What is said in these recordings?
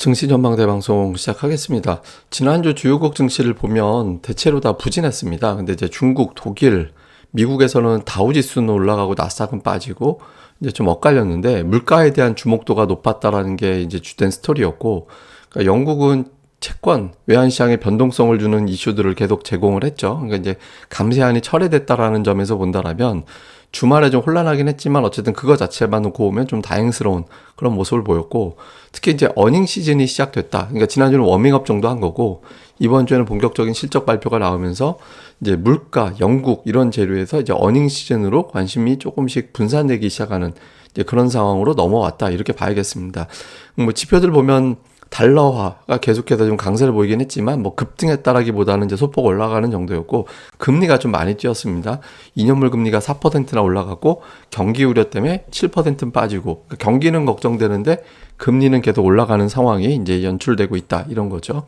증시 전망대 방송 시작하겠습니다. 지난주 주요국 증시를 보면 대체로 다 부진했습니다. 근데 이제 중국, 독일, 미국에서는 다우지수는 올라가고 나스닥은 빠지고 이제 좀 엇갈렸는데 물가에 대한 주목도가 높았다라는 게 이제 주된 스토리였고, 그러니까 영국은 채권, 외환시장의 변동성을 주는 이슈들을 계속 제공을 했죠. 그러니까 이제 감세안이 철회됐다라는 점에서 본다라면 주말에 좀 혼란하긴 했지만 어쨌든 그거 자체만 놓고 보면 좀 다행스러운 그런 모습을 보였고, 특히 이제 어닝 시즌이 시작됐다. 그러니까 지난주는 워밍업 정도 한 거고 이번 주에는 본격적인 실적 발표가 나오면서 이제 물가, 영국 이런 재료에서 이제 어닝 시즌으로 관심이 조금씩 분산되기 시작하는 이제 그런 상황으로 넘어왔다. 이렇게 봐야겠습니다. 뭐 지표들 보면 달러화가 계속해서 좀 강세를 보이긴 했지만 뭐 급등했다라기보다는 이제 소폭 올라가는 정도였고, 금리가 좀 많이 뛰었습니다. 2년물 금리가 4%나 올라갔고 경기 우려 때문에 7%는 빠지고, 그러니까 경기는 걱정되는데 금리는 계속 올라가는 상황이 이제 연출되고 있다, 이런 거죠.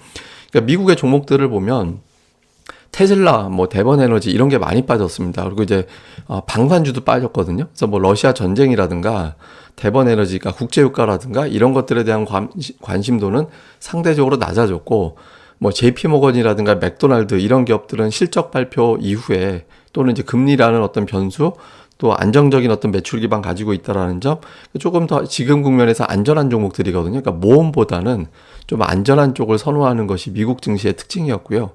그러니까 미국의 종목들을 보면 테슬라, 뭐 대번에너지 이런 게 많이 빠졌습니다. 그리고 이제 방산주도 빠졌거든요. 그래서 뭐 러시아 전쟁이라든가 대번에너지가 국제유가라든가 이런 것들에 대한 관심도는 상대적으로 낮아졌고, 뭐 JP모건이라든가 맥도날드 이런 기업들은 실적 발표 이후에 또는 이제 금리라는 어떤 변수, 또 안정적인 어떤 매출 기반 가지고 있다라는 점, 조금 더 지금 국면에서 안전한 종목들이거든요. 그러니까 모험보다는 좀 안전한 쪽을 선호하는 것이 미국 증시의 특징이었고요.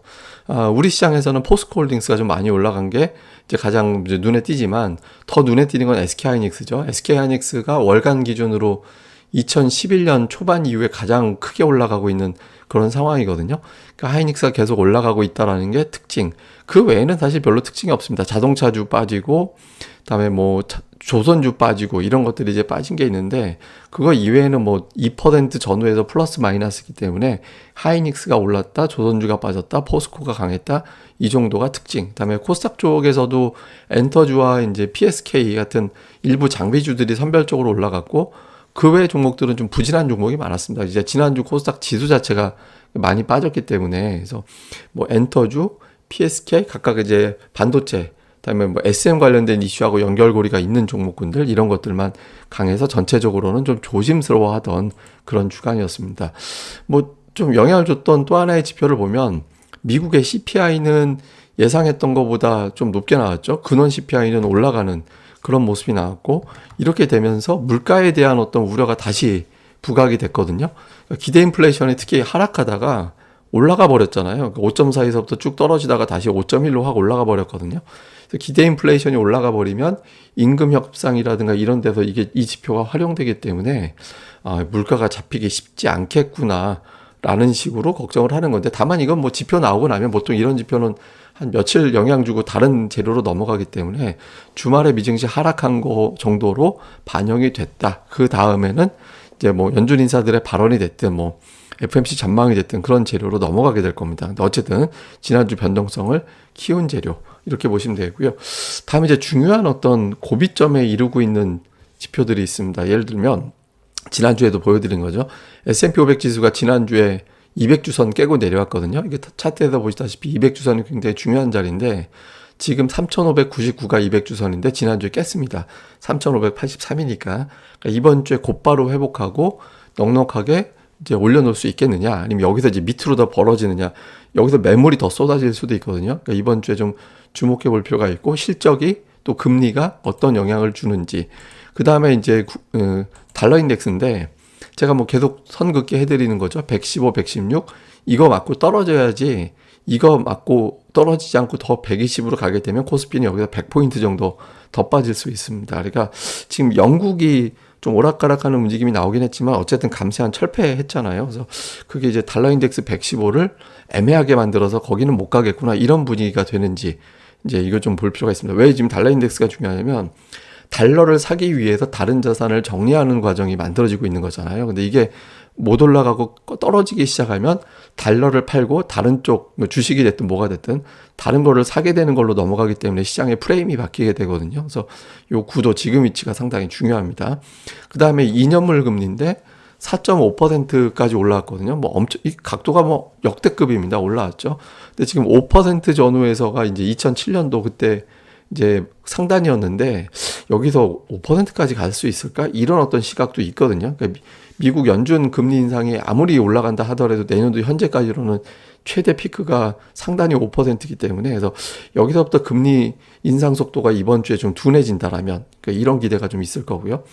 우리 시장에서는 포스코홀딩스가 좀 많이 올라간 게 이제 가장 이제 눈에 띄지만, 더 눈에 띄는 건 SK하이닉스죠. SK하이닉스가 월간 기준으로 2011년 초반 이후에 가장 크게 올라가고 있는 그런 상황이거든요. 그러니까 하이닉스가 계속 올라가고 있다라는 게 특징. 그 외에는 사실 별로 특징이 없습니다. 자동차주 빠지고, 그다음에 뭐 조선주 빠지고 이런 것들이 이제 빠진 게 있는데, 그거 이외에는 뭐 2% 전후에서 플러스 마이너스이기 때문에 하이닉스가 올랐다, 조선주가 빠졌다, 포스코가 강했다, 이 정도가 특징. 그다음에 코스닥 쪽에서도 엔터주와 이제 PSK 같은 일부 장비주들이 선별적으로 올라갔고, 그 외 종목들은 좀 부진한 종목이 많았습니다. 이제 지난주 코스닥 지수 자체가 많이 빠졌기 때문에, 그래서 뭐 엔터주, PSK 각각 이제 반도체, 그다음에 뭐 SM 관련된 이슈하고 연결고리가 있는 종목군들 이런 것들만 강해서 전체적으로는 좀 조심스러워하던 그런 주간이었습니다. 뭐 좀 영향을 줬던 또 하나의 지표를 보면 미국의 CPI는 예상했던 것보다 좀 높게 나왔죠. 근원 CPI는 올라가는 그런 모습이 나왔고, 이렇게 되면서 물가에 대한 어떤 우려가 다시 부각이 됐거든요. 기대 인플레이션이 특히 하락하다가 올라가 버렸잖아요. 5.4에서부터 쭉 떨어지다가 다시 5.1로 확 올라가 버렸거든요. 그래서 기대 인플레이션이 올라가 버리면 임금 협상이라든가 이런 데서 이 지표가 활용되기 때문에 물가가 잡히기 쉽지 않겠구나라는 식으로 걱정을 하는 건데, 다만 이건 뭐 지표 나오고 나면 보통 이런 지표는 한 며칠 영향 주고 다른 재료로 넘어가기 때문에 주말에 미증시 하락한 거 정도로 반영이 됐다. 그 다음에는 이제 뭐 연준 인사들의 발언이 됐든 뭐 FMC 전망이 됐든 그런 재료로 넘어가게 될 겁니다. 근데 어쨌든 지난주 변동성을 키운 재료, 이렇게 보시면 되고요. 다음 이제 중요한 어떤 고비점에 이르고 있는 지표들이 있습니다. 예를 들면 지난주에도 보여드린 거죠. S&P 500 지수가 지난주에 200주선 깨고 내려왔거든요. 이게 차트에서 보시다시피 200주선이 굉장히 중요한 자리인데, 지금 3,599가 200주선인데 지난주에 깼습니다. 3,583이니까. 그러니까 이번 주에 곧바로 회복하고 넉넉하게 이제 올려놓을 수 있겠느냐, 아니면 여기서 이제 밑으로 더 벌어지느냐, 여기서 매물이 더 쏟아질 수도 있거든요. 그러니까 이번 주에 좀 주목해 볼 필요가 있고, 실적이 또 금리가 어떤 영향을 주는지. 그 다음에 이제 달러 인덱스인데, 제가 뭐 계속 선긋게 해드리는 거죠. 115, 116 이거 맞고 떨어져야지, 이거 맞고 떨어지지 않고 더 120으로 가게 되면 코스피는 여기서 100포인트 정도 더 빠질 수 있습니다. 그러니까 지금 영국이 좀 오락가락하는 움직임이 나오긴 했지만 어쨌든 감세한 철폐했잖아요. 그래서 그게 이제 달러 인덱스 115를 애매하게 만들어서 거기는 못 가겠구나, 이런 분위기가 되는지 이제 이거 좀 볼 필요가 있습니다. 왜 지금 달러 인덱스가 중요하냐면 달러를 사기 위해서 다른 자산을 정리하는 과정이 만들어지고 있는 거잖아요. 근데 이게 못 올라가고 떨어지기 시작하면 달러를 팔고 다른 쪽 주식이 됐든 뭐가 됐든 다른 거를 사게 되는 걸로 넘어가기 때문에 시장의 프레임이 바뀌게 되거든요. 그래서 요 구도 지금 위치가 상당히 중요합니다. 그 다음에 2년물 금리인데 4.5%까지 올라왔거든요. 뭐 엄청, 이 각도가 뭐 역대급입니다. 올라왔죠. 근데 지금 5% 전후에서가 이제 2007년도 그때 이제 상단이었는데 여기서 5%까지 갈 수 있을까? 이런 어떤 시각도 있거든요. 그러니까 미국 연준 금리 인상이 아무리 올라간다 하더라도 내년도 현재까지로는 최대 피크가 상단이 5%이기 때문에, 그래서 여기서부터 금리 인상 속도가 이번 주에 좀 둔해진다라면, 그러니까 이런 기대가 좀 있을 거고요.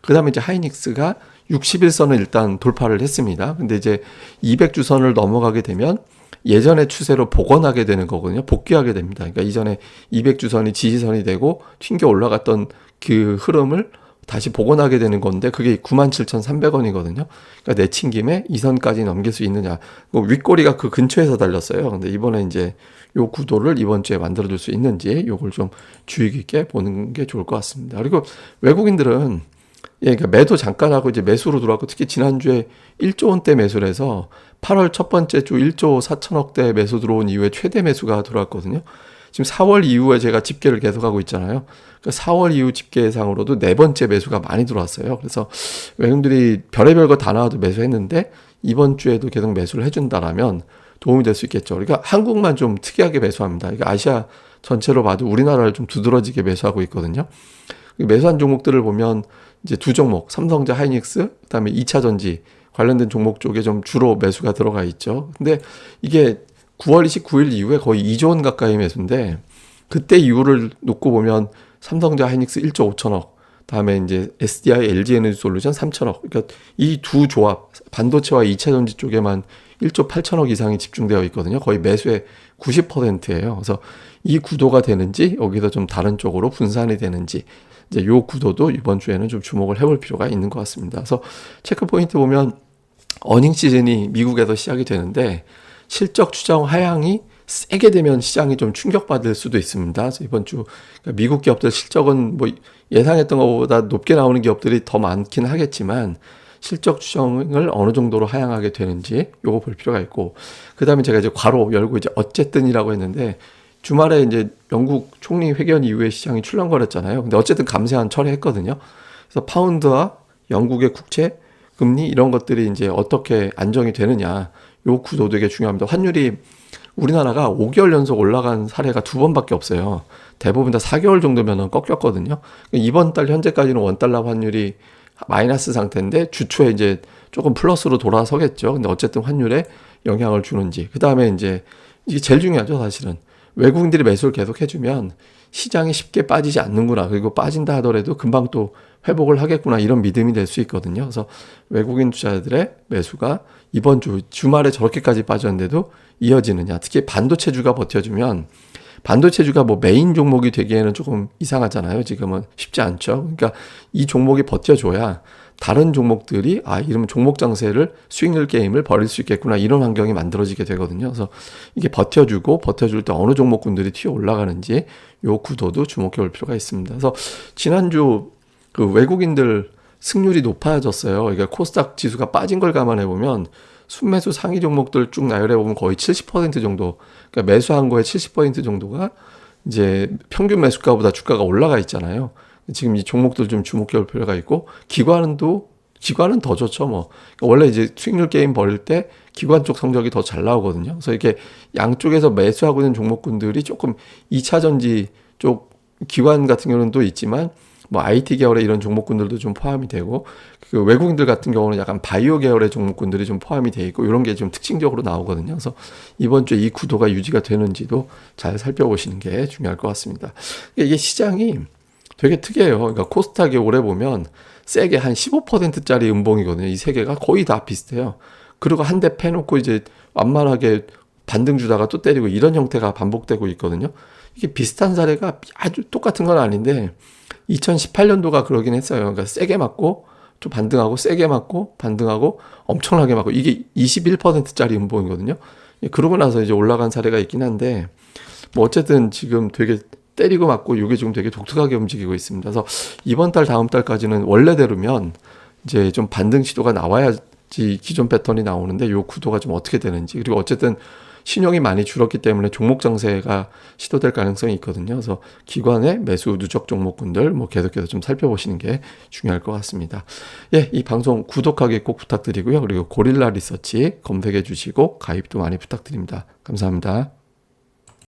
그 다음에 이제 하이닉스가 61선을 일단 돌파를 했습니다. 근데 이제 200주선을 넘어가게 되면 예전의 추세로 복원하게 되는 거거든요. 복귀하게 됩니다. 그러니까 이전에 200주선이 지지선이 되고 튕겨 올라갔던 그 흐름을 다시 복원하게 되는 건데, 그게 97,300원이거든요. 그러니까 내친 김에 이 선까지 넘길 수 있느냐. 윗꼬리가 그 근처에서 달렸어요. 근데 이번에 이제 요 구도를 이번 주에 만들어줄 수 있는지, 요걸 좀 주의 깊게 보는 게 좋을 것 같습니다. 그리고 외국인들은 그러니까 매도 잠깐 하고 이제 매수로 들어왔고, 특히 지난주에 1조 원대 매수를 해서 8월 첫 번째 주 1조 4천억대 매수 들어온 이후에 최대 매수가 들어왔거든요. 지금 4월 이후에 제가 집계를 계속하고 있잖아요. 그러니까 4월 이후 집계상으로도 네 번째 매수가 많이 들어왔어요. 그래서 외국인들이 별의별 거 다 나와도 매수했는데 이번 주에도 계속 매수를 해준다라면 도움이 될 수 있겠죠. 그러니까 한국만 좀 특이하게 매수합니다. 그러니까 아시아 전체로 봐도 우리나라를 좀 두드러지게 매수하고 있거든요. 매수한 종목들을 보면 이제 두 종목, 삼성전자, 하이닉스, 그다음에 2차 전지 관련된 종목 쪽에 좀 주로 매수가 들어가 있죠. 근데 이게 9월 29일 이후에 거의 2조 원 가까이 매수인데, 그때 이후를 놓고 보면 삼성전자, 하이닉스 1조 5천억, 다음에 이제 SDI, LG에너지솔루션 3천억. 그러니까 이 두 조합, 반도체와 2차 전지 쪽에만 1조 8천억 이상이 집중되어 있거든요. 거의 매수의 90%예요. 그래서 이 구도가 되는지, 여기서 좀 다른 쪽으로 분산이 되는지, 이제 요 구도도 이번 주에는 좀 주목을 해볼 필요가 있는 것 같습니다. 그래서 체크 포인트 보면 어닝 시즌이 미국에서 시작이 되는데, 실적 추정 하향이 세게 되면 시장이 좀 충격받을 수도 있습니다. 그래서 이번 주 그러니까 미국 기업들 실적은 뭐 예상했던 것보다 높게 나오는 기업들이 더 많긴 하겠지만, 실적 추정을 어느 정도로 하향하게 되는지 요거 볼 필요가 있고, 그 다음에 제가 이제 괄호 열고 이제 어쨌든이라고 했는데, 주말에 이제 영국 총리 회견 이후에 시장이 출렁거렸잖아요. 근데 어쨌든 감세안 철회했거든요. 그래서 파운드와 영국의 국채 금리 이런 것들이 이제 어떻게 안정이 되느냐, 요 구도 되게 중요합니다. 환율이 우리나라가 5개월 연속 올라간 사례가 2번밖에 없어요. 대부분 다 4개월 정도면 꺾였거든요. 이번 달 현재까지는 원달러 환율이 마이너스 상태인데, 주초에 이제 조금 플러스로 돌아서겠죠. 근데 어쨌든 환율에 영향을 주는지, 그 다음에 이제 이게 제일 중요하죠, 사실은. 외국인들이 매수를 계속 해주면 시장이 쉽게 빠지지 않는구나, 그리고 빠진다 하더라도 금방 또 회복을 하겠구나, 이런 믿음이 될 수 있거든요. 그래서 외국인 투자자들의 매수가 이번 주말에 저렇게까지 빠졌는데도 이어지느냐, 특히 반도체주가 버텨주면, 반도체주가 뭐 메인 종목이 되기에는 조금 이상하잖아요. 지금은 쉽지 않죠. 그러니까 이 종목이 버텨줘야 다른 종목들이 이러면 종목 장세를, 수익률 게임을 벌일 수 있겠구나, 이런 환경이 만들어지게 되거든요. 그래서 이게 버텨줄 때 어느 종목군들이 튀어 올라가는지 요 구도도 주목해 볼 필요가 있습니다. 그래서 지난주 그 외국인들 승률이 높아졌어요. 그러니까 코스닥 지수가 빠진 걸 감안해 보면 순매수 상위 종목들 쭉 나열해 보면 거의 70% 정도, 그러니까 매수한 거에 70% 정도가 이제 평균 매수가보다 주가가 올라가 있잖아요. 지금 이 종목들 좀 주목해 볼 필요가 있고, 기관은 더 좋죠. 뭐 원래 이제 수익률 게임 벌일 때 기관 쪽 성적이 더 잘 나오거든요. 그래서 이렇게 양쪽에서 매수하고 있는 종목군들이 조금 2차 전지 쪽 기관 같은 경우는 또 있지만, 뭐 IT 계열의 이런 종목군들도 좀 포함이 되고, 그 외국인들 같은 경우는 약간 바이오 계열의 종목군들이 좀 포함이 돼 있고, 이런 게 좀 특징적으로 나오거든요. 그래서 이번 주에 이 구도가 유지가 되는지도 잘 살펴보시는 게 중요할 것 같습니다. 이게 시장이 되게 특이해요. 그러니까 코스닥이 올해 보면 세게 한 15%짜리 음봉이거든요. 이 세 개가 거의 다 비슷해요. 그리고 한 대 패놓고 이제 완만하게 반등 주다가 또 때리고, 이런 형태가 반복되고 있거든요. 이게 비슷한 사례가 아주 똑같은 건 아닌데 2018년도가 그러긴 했어요. 그러니까 세게 맞고 좀 반등하고, 세게 맞고 반등하고, 엄청나게 맞고, 이게 21%짜리 음봉이거든요. 그러고 나서 이제 올라간 사례가 있긴 한데, 뭐 어쨌든 지금 되게 때리고 맞고 이게 지금 되게 독특하게 움직이고 있습니다. 그래서 이번 달 다음 달까지는 원래대로면 이제 좀 반등 시도가 나와야지 기존 패턴이 나오는데, 요 구도가 좀 어떻게 되는지, 그리고 어쨌든 신용이 많이 줄었기 때문에 종목 장세가 시도될 가능성이 있거든요. 그래서 기관의 매수 누적 종목군들 뭐 계속해서 좀 살펴보시는 게 중요할 것 같습니다. 예, 이 방송 구독하기 꼭 부탁드리고요. 그리고 고릴라 리서치 검색해 주시고 가입도 많이 부탁드립니다. 감사합니다.